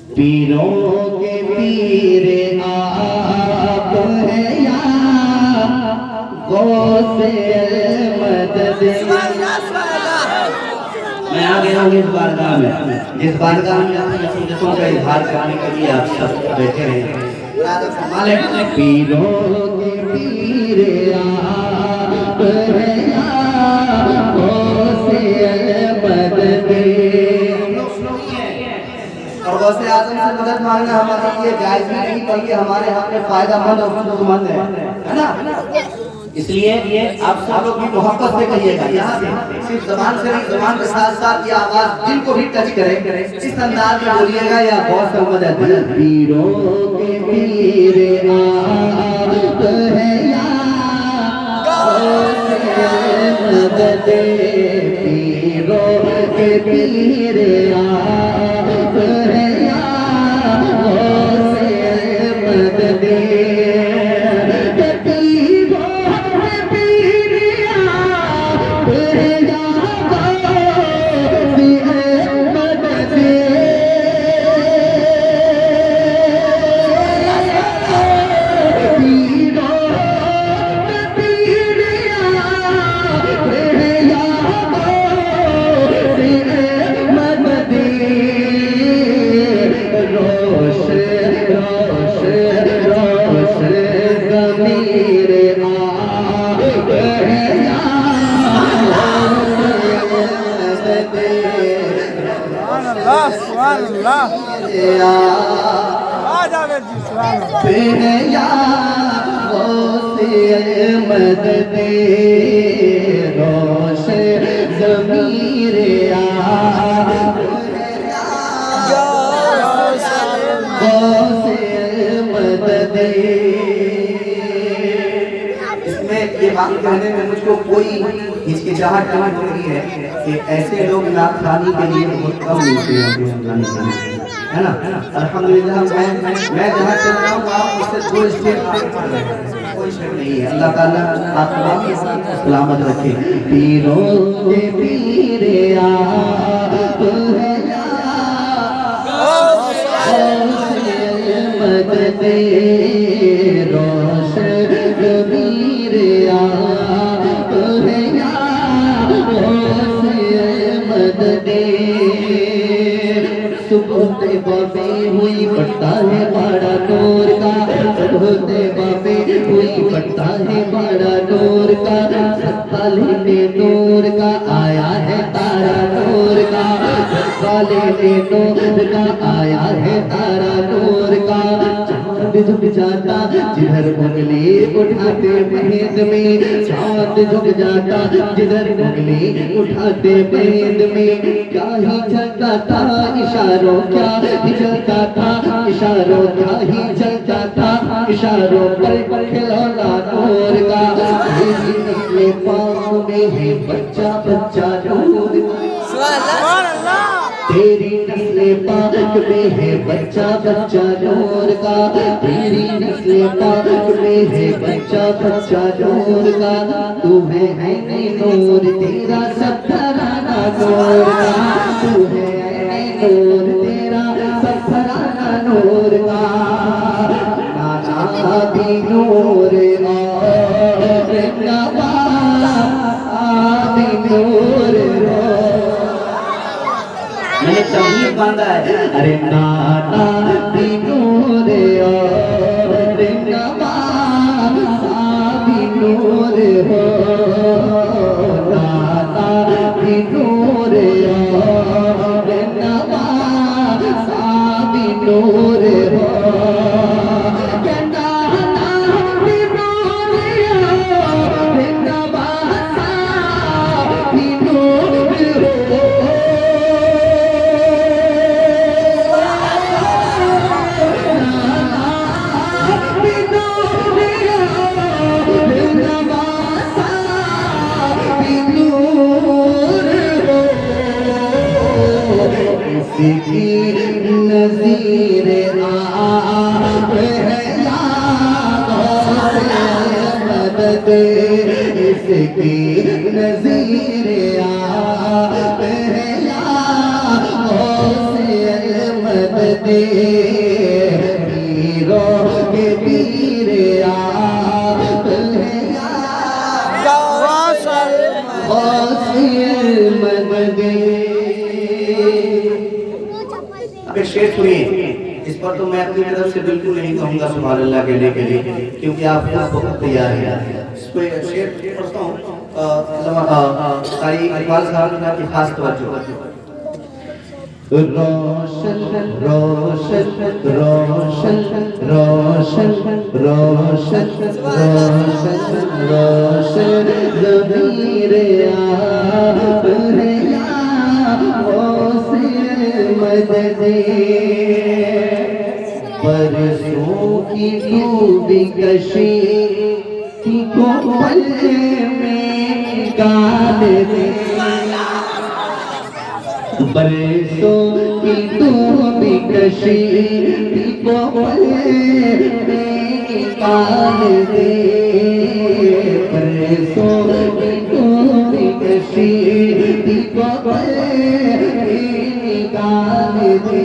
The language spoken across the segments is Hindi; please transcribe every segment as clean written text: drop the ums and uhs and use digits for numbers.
पीरों के पीर आप है या गौसे मदद। मैं आ गया हूँ इस बारगाह में, जिस बारगाह में अपनी अक़ीदतों का इजहार करने के लिए आप सब बैठे हैं। पीरों के पीर आप है या गौसे मदद। और गौसे आज़म से मदद मांगना हमारे लिए जायज़ भी नहीं, बल्कि हमारे यहाँ पे फायदामंद और फ़ायदेमंद है ना। इसलिए आप सब लोग भी मोहब्बत से कहिएगा, यहाँ से सिर्फ ज़बान से नहीं, ज़बान के साथ साथ ये आवाज़ दिल को भी टच करे, इस अंदाज में बोलिएगा या गौसे मदद। पीरों के पीर आप है या गौसे मदद। पीरों के पीर आप है या गौसे मदद। मदद रोश ज़मीर मदद। इसमें ये बात कहने में मुझको कोई हिचकिचाहट नहीं है कि ऐसे लोग नाखानी के लिए बहुत कम मिलते हैं, है ना। अल्हम्दुलिल्लाह मैं जहाँ चल रहा हूँ आप उससे 2 स्टेप आगे बढ़ रहे हैं, कोई शक नहीं है। अल्लाह ताला आपको सलामत रखे। पीरों के पीर आप है या गौसे मदद। रोश ज़मीर आप है या गौसे मदद। सुबह बाबे हुई पड़ता है बड़ा नूर का, सुबह बाबे हुई पड़ता है बड़ा नूर का। सत्ता लेने नूर का आया है तारा नूर का, सत्ता लेने नूर का आया है तारा नूर का। चाँद झुक जाता जिधर उंगली उठाते मेहंद में, चाँद झुक जाता जिधर उंगली उठाते मेहंद में। क्या ही चलता था इशारों, क्या ही चलता था इशारों, क्या ही चलता था इशारों पर खिलौना नूर का। तेरी नस्ले पाँव में है बच्चा बच्चा नूर, तेरी नस्ले पाक में है बच्चा बच्चा नूर का। तेरी नस्ले पाक में है बच्चा बच्चा नूर का। तू है नूर तेरा सब घराना नूर का, तू है नूर तेरा सब घराना नूर का। नाना भी नूर और नवाब भी नूर। मैंने तमीज़ बांधा है। अरे नाना भी नूर और नवाब भी नूर हो, नाना भी नूर और नवाब भी नूर हो। नज़ीर आप है या मदद, इसकी नज़ीर आप है या मदद। पीरों के पीर आप हैं मदद। अब एक शेर सुनिए, इस पर तो मैं अपनी तरफ से बिल्कुल नहीं कहूँगा सुभान अल्लाह कहने के लिए, क्योंकि आप बहुत तैयार हैं। इस पे शेर पढ़ता हूँ, इकबाल साहब की खास तवज्जो। रोशन रोशन रोशन रोशन रोशन रोशन रोशन ज़मीर आप हैं या मदद। परसों की डूबी कशी को पल में निकाल दे, बरसों की डूबी कशी को पल में निकाल दे, बरसों की डूबी कशी को पल में निकाल दे।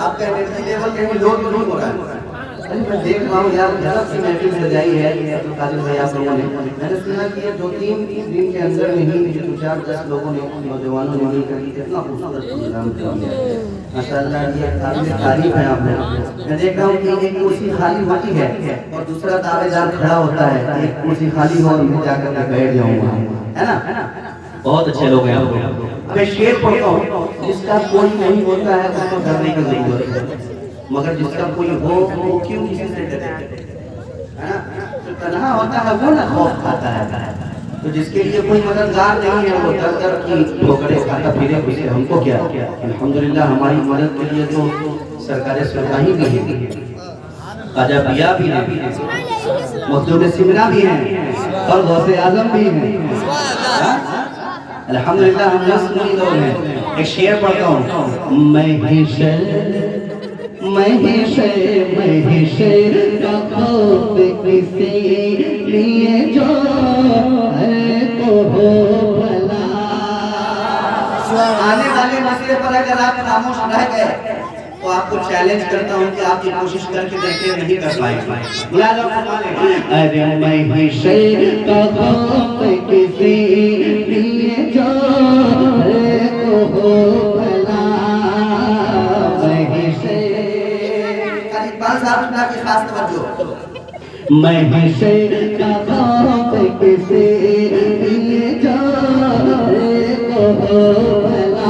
आपका एनर्जी लेवल कहीं लो तो नहीं हो रहा है। मैं देख रहा हूँ यार, गजब सी महफिल सजाई है अब्दुल कादिर भाई आप लोगों ने। मैंने सुना कि ये 2-3 दिन के अंदर में ही 4-10 लोगों ने, नौजवानों ने मिलकर कितना खूबसूरत प्रोग्राम किया माशाअल्लाह। ये काबिल तारीफ है आप लोग। मैं देख रहा हूँ कि एक कुर्सी खाली होती है और दूसरा दावेदार खड़ा होता है, एक कुर्सी खाली हो और मैं जाकर के बैठ जाऊँगा, है ना? बहुत अच्छे लोग हैं आप लोग। अब एक शेर पढ़ता हूँ, जिसका कोई नहीं होता है उसको डरने की जरूरत है, मगर जिसका कोई हो वो क्यों किसी से डरे, है ना? जो तन्हा होता है वो ना खौफ खाता है, तो जिसके लिए कोई मददगार नहीं है वो दर दर की ठोकरें खाता फिरे फिरे। हमको क्या, अल्हम्दुलिल्लाह हमारी मदद के लिए तो सरकार सरकारी भी है, ख्वाजा पिया भी है, मखदूम सिमरा भी है और गौसे आजम भी है। अल्हम्दुलिल्लाह हम मुस्लिम लोग हैं। एक शेर पढ़ता हूँ, महिष महिष महिष का खौफ किसी लिए जो है तो हो भला। आने वाले मसले पर अगर आप खामोश रह गए तो आपको चैलेंज करता हूँ कि आप ये कोशिश करके देखें, नहीं कर पाएंगे। अरे महिष का खौफ किसी लिए जो है तो हो भला। महिष की खास तवज्जो। महिष का खौफ किसी लिए जो है तो हो भला।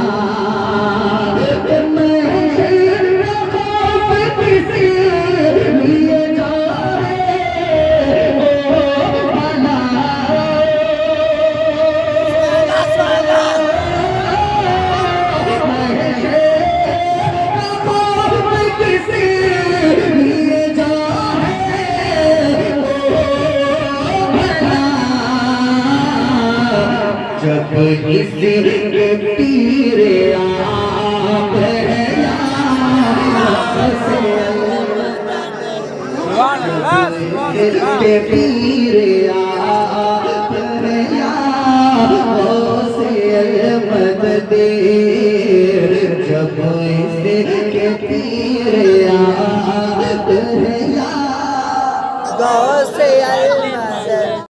जब इसी के पीर आप के पीर आप